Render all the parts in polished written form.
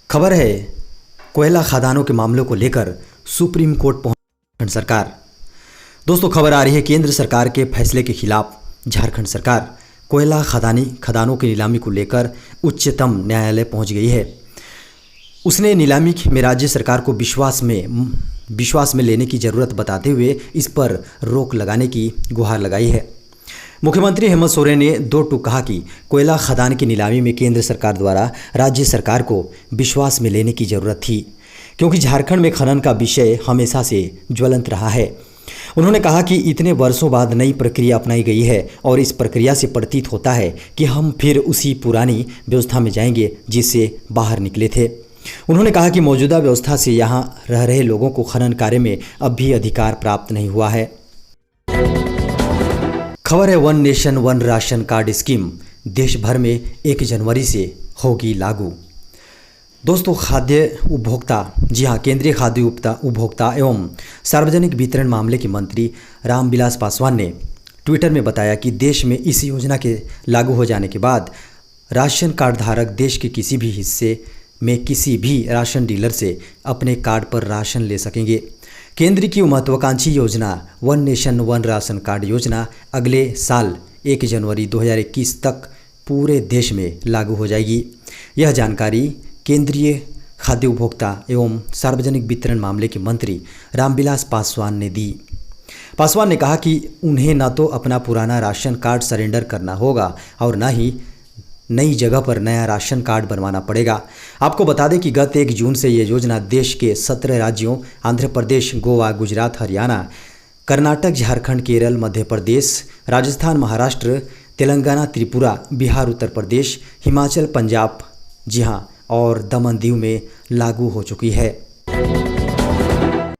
खबर है, कोयला खदानों के मामलों को लेकर सुप्रीम कोर्ट पहुंची झारखंड सरकार। दोस्तों, खबर आ रही है केंद्र सरकार के फैसले के खिलाफ झारखंड सरकार कोयला खदानों की नीलामी को लेकर उच्चतम न्यायालय पहुंच गई है। उसने नीलामी में राज्य सरकार को विश्वास में लेने की ज़रूरत बताते हुए इस पर रोक लगाने की गुहार लगाई है। मुख्यमंत्री हेमंत सोरेन ने दो टूक कहा कि कोयला खदान की नीलामी में केंद्र सरकार द्वारा राज्य सरकार को विश्वास में लेने की ज़रूरत थी, क्योंकि झारखंड में खनन का विषय हमेशा से ज्वलंत रहा है। उन्होंने कहा कि इतने वर्षों बाद नई प्रक्रिया अपनाई गई है और इस प्रक्रिया से प्रतीत होता है कि हम फिर उसी पुरानी व्यवस्था में जाएंगे जिससे बाहर निकले थे। उन्होंने कहा कि मौजूदा व्यवस्था से यहाँ रह रहे लोगों को खनन कार्य में अब भी अधिकार प्राप्त नहीं हुआ है। खबर है, one nation one ration card scheme देश भर में 1 जनवरी से होगी लागू। दोस्तों, खाद्य उपभोक्ता केंद्रीय खाद्य उपभोक्ता एवं सार्वजनिक वितरण मामले के मंत्री रामविलास पासवान ने ट्विटर में बताया कि देश में इस योजना के लागू हो जाने के बाद राशन कार्ड धारक देश के किसी भी हिस्से में किसी भी राशन डीलर से अपने कार्ड पर राशन ले सकेंगे। केंद्र की महत्वाकांक्षी योजना one nation one ration card योजना अगले साल 1 जनवरी 2021 तक पूरे देश में लागू हो जाएगी। यह जानकारी केंद्रीय खाद्य उपभोक्ता एवं सार्वजनिक वितरण मामले के मंत्री रामविलास पासवान ने दी। पासवान ने कहा कि उन्हें न तो अपना पुराना राशन कार्ड सरेंडर करना होगा और न ही नई जगह पर नया राशन कार्ड बनवाना पड़ेगा। आपको बता दें कि गत 1 जून से ये योजना देश के 17 राज्यों आंध्र प्रदेश, गोवा, गुजरात, हरियाणा, कर्नाटक, झारखंड, केरल, मध्य प्रदेश, राजस्थान, महाराष्ट्र, तेलंगाना, त्रिपुरा, बिहार, उत्तर प्रदेश, हिमाचल, पंजाब और दमन दीव में लागू हो चुकी है।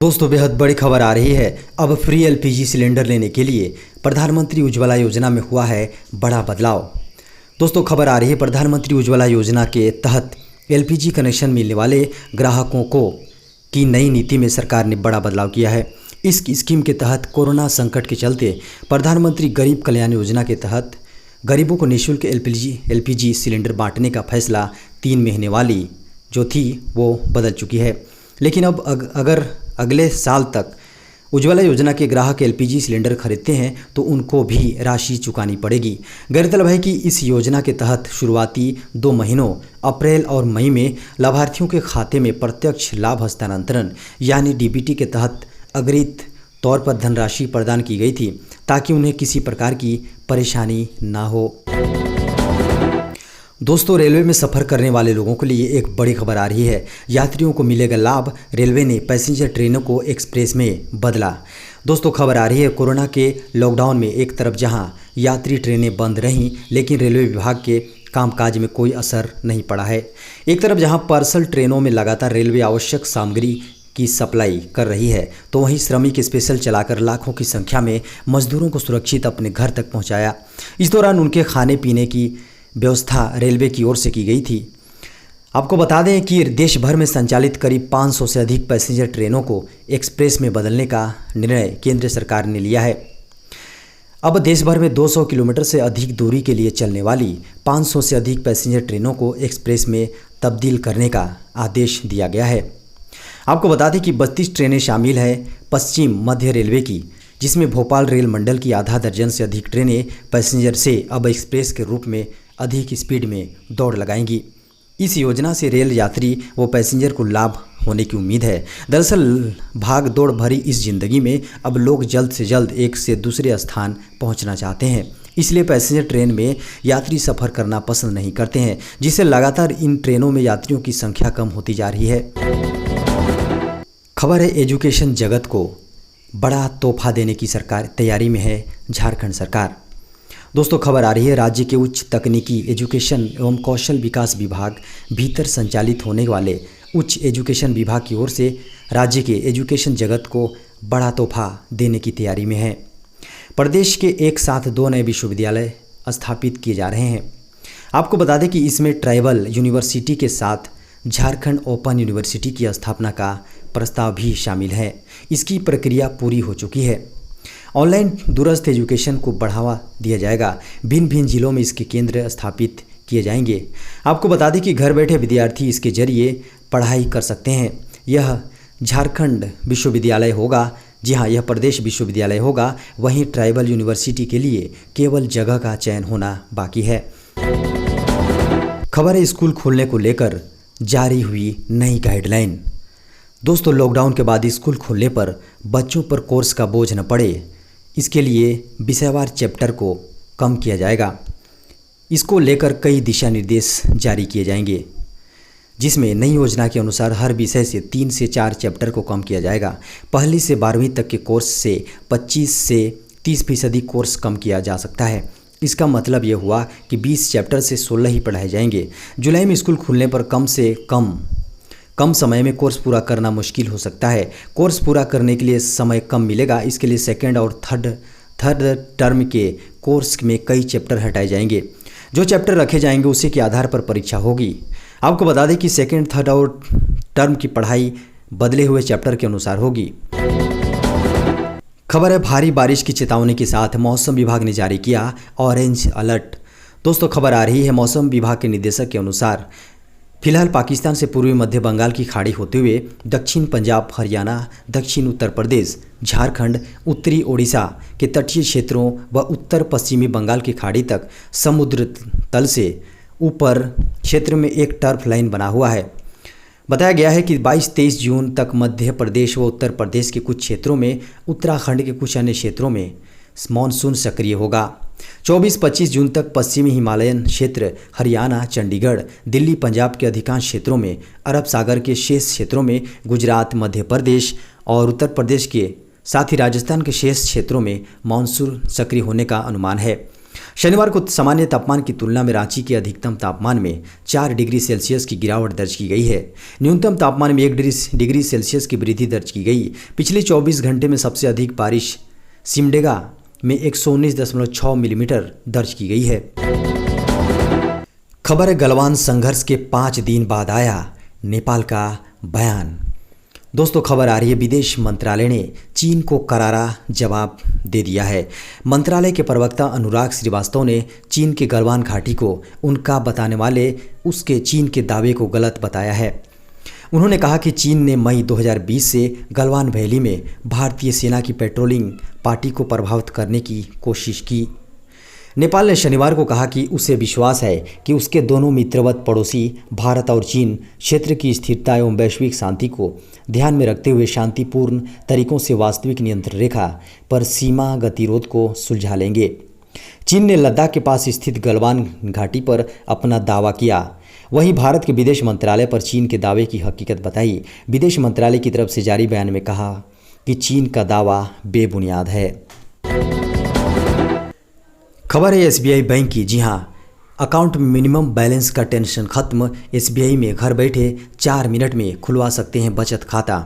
दोस्तों, बेहद बड़ी खबर आ रही है। अब फ्री LPG सिलेंडर लेने के लिए प्रधानमंत्री उज्ज्वला योजना में हुआ है बड़ा बदलाव। दोस्तों, खबर आ रही है, प्रधानमंत्री उज्ज्वला योजना के तहत LPG कनेक्शन मिलने वाले ग्राहकों की नई नीति में सरकार ने बड़ा बदलाव किया है। इस स्कीम के तहत कोरोना संकट के चलते प्रधानमंत्री गरीब कल्याण योजना के तहत गरीबों को निःशुल्क LPG सिलेंडर बांटने का फैसला 3 महीने वाली जो थी वो बदल चुकी है। लेकिन अब अगर अगले साल तक उज्ज्वला योजना के ग्राहक LPG सिलेंडर खरीदते हैं तो उनको भी राशि चुकानी पड़ेगी। गौरतलब है कि इस योजना के तहत शुरुआती 2 महीनों अप्रैल और मई में लाभार्थियों के खाते में प्रत्यक्ष लाभ हस्तांतरण यानी DBT के तहत अग्रिम तौर पर धनराशि प्रदान की गई थी ताकि उन्हें किसी प्रकार की परेशानी ना हो। दोस्तों, रेलवे में सफ़र करने वाले लोगों के लिए एक बड़ी खबर आ रही है। यात्रियों को मिलेगा लाभ, रेलवे ने पैसेंजर ट्रेनों को एक्सप्रेस में बदला। दोस्तों, खबर आ रही है, कोरोना के लॉकडाउन में एक तरफ जहां यात्री ट्रेनें बंद रहीं लेकिन रेलवे विभाग के कामकाज में कोई असर नहीं पड़ा है। एक तरफ जहां पार्सल ट्रेनों में लगातार रेलवे आवश्यक सामग्री की सप्लाई कर रही है तो वहीं श्रमिक स्पेशल चलाकर लाखों की संख्या में मजदूरों को सुरक्षित अपने घर तक पहुंचाया। इस दौरान उनके खाने पीने की व्यवस्था रेलवे की ओर से की गई थी। आपको बता दें कि देश भर में संचालित करीब 500 से अधिक पैसेंजर ट्रेनों को एक्सप्रेस में बदलने का निर्णय केंद्र सरकार ने लिया है। अब देश भर में 200 किलोमीटर से अधिक दूरी के लिए चलने वाली 500 से अधिक पैसेंजर ट्रेनों को एक्सप्रेस में तब्दील करने का आदेश दिया गया है। आपको बता दें कि 32 ट्रेनें शामिल है पश्चिम मध्य रेलवे की, जिसमें भोपाल रेल मंडल की आधा दर्जन से अधिक ट्रेनें पैसेंजर से अब एक्सप्रेस के रूप में अधिक स्पीड में दौड़ लगाएंगी। इस योजना से रेल यात्री व पैसेंजर को लाभ होने की उम्मीद है। दरअसल भाग दौड़ भरी इस जिंदगी में अब लोग जल्द से जल्द एक से दूसरे स्थान पहुंचना चाहते हैं, इसलिए पैसेंजर ट्रेन में यात्री सफ़र करना पसंद नहीं करते हैं, जिससे लगातार इन ट्रेनों में यात्रियों की संख्या कम होती जा रही है। खबर है, एजुकेशन जगत को बड़ा तोहफा देने की तैयारी में है झारखंड सरकार। दोस्तों, खबर आ रही है, राज्य के उच्च तकनीकी एजुकेशन एवं कौशल विकास विभाग भीतर संचालित होने वाले उच्च एजुकेशन विभाग की ओर से राज्य के एजुकेशन जगत को बड़ा तोहफा देने की तैयारी में है। प्रदेश के एक साथ 2 नए विश्वविद्यालय स्थापित किए जा रहे हैं। आपको बता दें कि इसमें ट्राइबल यूनिवर्सिटी के साथ झारखंड ओपन यूनिवर्सिटी की स्थापना का प्रस्ताव भी शामिल है। इसकी प्रक्रिया पूरी हो चुकी है। ऑनलाइन दूरस्थ एजुकेशन को बढ़ावा दिया जाएगा। भिन्न भिन्न जिलों में इसके केंद्र स्थापित किए जाएंगे। आपको बता दें कि घर बैठे विद्यार्थी इसके जरिए पढ़ाई कर सकते हैं। यह झारखंड विश्वविद्यालय होगा। जी हाँ, यह प्रदेश विश्वविद्यालय होगा। वहीं ट्राइबल यूनिवर्सिटी के लिए केवल जगह का चयन होना बाकी है। खबर है स्कूल खोलने को लेकर जारी हुई नई गाइडलाइन। दोस्तों, लॉकडाउन के बाद स्कूल खोलने पर बच्चों पर कोर्स का बोझ न पड़े, इसके लिए विषयवार चैप्टर को कम किया जाएगा। इसको लेकर कई दिशा निर्देश जारी किए जाएंगे, जिसमें नई योजना के अनुसार हर विषय से 3 से 4 चैप्टर को कम किया जाएगा। पहली से 12वीं तक के कोर्स से 25 से 30% कोर्स कम किया जा सकता है। इसका मतलब ये हुआ कि 20 चैप्टर से 16 ही पढ़ाए जाएंगे। जुलाई में स्कूल खुलने पर कम से कम समय में कोर्स पूरा करना मुश्किल हो सकता है। कोर्स पूरा करने के लिए समय कम मिलेगा। इसके लिए सेकेंड और थर्ड टर्म के कोर्स में कई चैप्टर हटाए जाएंगे। जो चैप्टर रखे जाएंगे उसी के आधार पर परीक्षा होगी। आपको बता दें कि सेकेंड, थर्ड और टर्म की पढ़ाई बदले हुए चैप्टर के अनुसार होगी। खबर है भारी बारिश की चेतावनी के साथ मौसम विभाग ने जारी किया ऑरेंज अलर्ट। दोस्तों, खबर आ रही है मौसम विभाग के निर्देशक के अनुसार फिलहाल पाकिस्तान से पूर्वी मध्य बंगाल की खाड़ी होते हुए दक्षिण पंजाब, हरियाणा, दक्षिण उत्तर प्रदेश, झारखंड, उत्तरी ओडिशा के तटीय क्षेत्रों व उत्तर पश्चिमी बंगाल की खाड़ी तक समुद्र तल से ऊपर क्षेत्र में एक टर्फ लाइन बना हुआ है। बताया गया है कि 22-23 जून तक मध्य प्रदेश व उत्तर प्रदेश के कुछ क्षेत्रों में, उत्तराखंड के कुछ अन्य क्षेत्रों में मानसून सक्रिय होगा। 24-25 जून तक पश्चिमी हिमालयन क्षेत्र, हरियाणा, चंडीगढ़, दिल्ली, पंजाब के अधिकांश क्षेत्रों में, अरब सागर के शेष क्षेत्रों में, गुजरात, मध्य प्रदेश और उत्तर प्रदेश के साथ ही राजस्थान के शेष क्षेत्रों में मानसून सक्रिय होने का अनुमान है। शनिवार को सामान्य तापमान की तुलना में रांची के अधिकतम तापमान में 4 डिग्री सेल्सियस की गिरावट दर्ज की गई है। न्यूनतम तापमान में 1 डिग्री सेल्सियस की वृद्धि दर्ज की गई। पिछले 24 घंटे में सबसे अधिक बारिश सिमडेगा में 119.6 मिलीमीटर दर्ज की गई है। खबर है गलवान संघर्ष के 5 दिन बाद आया नेपाल का बयान। दोस्तों, खबर आ रही है विदेश मंत्रालय ने चीन को करारा जवाब दे दिया है। मंत्रालय के प्रवक्ता अनुराग श्रीवास्तव ने चीन के गलवान घाटी को उनका बताने वाले उसके चीन के दावे को गलत बताया है। उन्होंने कहा कि चीन ने मई 2020 से गलवान वैली में भारतीय सेना की पेट्रोलिंग पार्टी को प्रभावित करने की कोशिश की। नेपाल ने शनिवार को कहा कि उसे विश्वास है कि उसके दोनों मित्रवत पड़ोसी भारत और चीन क्षेत्र की स्थिरता एवं वैश्विक शांति को ध्यान में रखते हुए शांतिपूर्ण तरीकों से वास्तविक नियंत्रण रेखा पर सीमा गतिरोध को सुलझा लेंगे। चीन ने लद्दाख के पास स्थित गलवान घाटी पर अपना दावा किया। वहीं भारत के विदेश मंत्रालय पर चीन के दावे की हकीकत बताई। विदेश मंत्रालय की तरफ से जारी बयान में कहा कि चीन का दावा बेबुनियाद है। खबर है एसबीआई बैंक की। जी हाँ, अकाउंट में मिनिमम बैलेंस का टेंशन खत्म। एसबीआई में घर बैठे 4 मिनट में खुलवा सकते हैं बचत खाता।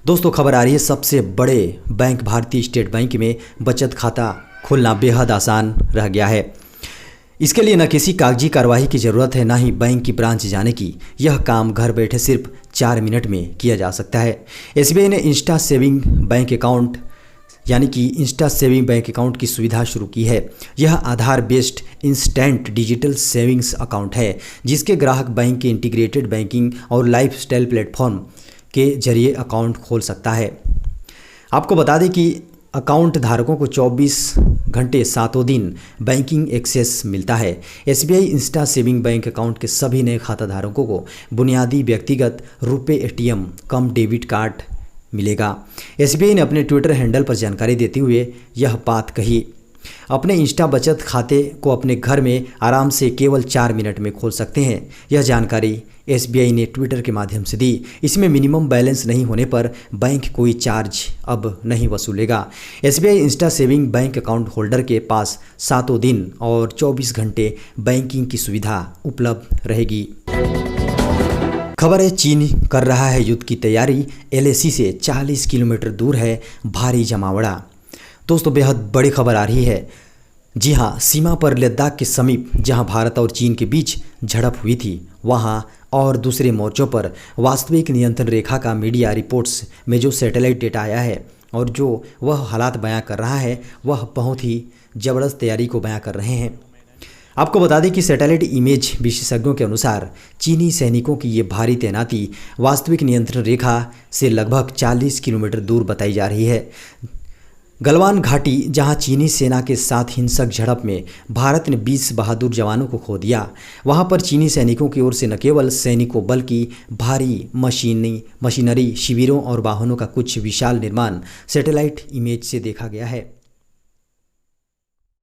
दोस्तों, खबर आ रही है सबसे बड़े बैंक भारतीय स्टेट बैंक में बचत खाता खोलना बेहद आसान रह गया है। इसके लिए न किसी कागजी कार्रवाई की ज़रूरत है, न ही बैंक की ब्रांच जाने की। यह काम घर बैठे सिर्फ 4 मिनट में किया जा सकता है। एसबीआई ने इंस्टा सेविंग बैंक अकाउंट यानी कि इंस्टा सेविंग बैंक अकाउंट की सुविधा शुरू की है। यह Aadhaar based instant digital savings account है, जिसके ग्राहक बैंक के इंटीग्रेटेड बैंकिंग और लाइफस्टाइल प्लेटफॉर्म के जरिए अकाउंट खोल सकता है। आपको बता दें कि अकाउंट धारकों को 24 घंटे 7 दिन बैंकिंग एक्सेस मिलता है। SBI insta saving bank account के सभी नए खाता धारकों को बुनियादी व्यक्तिगत रुपए एटीएम कम डेबिट कार्ड मिलेगा। एसबीआई ने अपने ट्विटर हैंडल पर जानकारी देते हुए यह बात कही। अपने इंस्टा बचत खाते को अपने घर में आराम से केवल 4 मिनट में खोल सकते हैं। यह जानकारी एसबीआई ने ट्विटर के माध्यम से दी। इसमें मिनिमम बैलेंस नहीं होने पर बैंक कोई चार्ज अब नहीं वसूलेगा। SBI insta saving bank account holder के पास 7 दिन और 24 घंटे बैंकिंग की सुविधा उपलब्ध रहेगी। खबर है चीन कर रहा है युद्ध की तैयारी। एलएसी से 40 किलोमीटर दूर है भारी जमावड़ा। दोस्तों, बेहद बड़ी खबर आ रही है। जी हाँ, सीमा पर लद्दाख के समीप जहां भारत और चीन के बीच झड़प हुई थी, वहां और दूसरे मोर्चों पर वास्तविक नियंत्रण रेखा का मीडिया रिपोर्ट्स में जो सैटेलाइट डेटा आया है और जो वह हालात बयां कर रहा है, वह बहुत ही ज़बरदस्त तैयारी को बयां कर रहे हैं। आपको बता दें कि सैटेलाइट इमेज विशेषज्ञों के अनुसार चीनी सैनिकों की ये भारी तैनाती वास्तविक नियंत्रण रेखा से लगभग 40 किलोमीटर दूर बताई जा रही है। गलवान घाटी, जहां चीनी सेना के साथ हिंसक झड़प में भारत ने 20 बहादुर जवानों को खो दिया, वहां पर चीनी सैनिकों की ओर से न केवल सैनिकों बल्कि भारी मशीनरी, शिविरों और वाहनों का कुछ विशाल निर्माण सैटेलाइट इमेज से देखा गया है।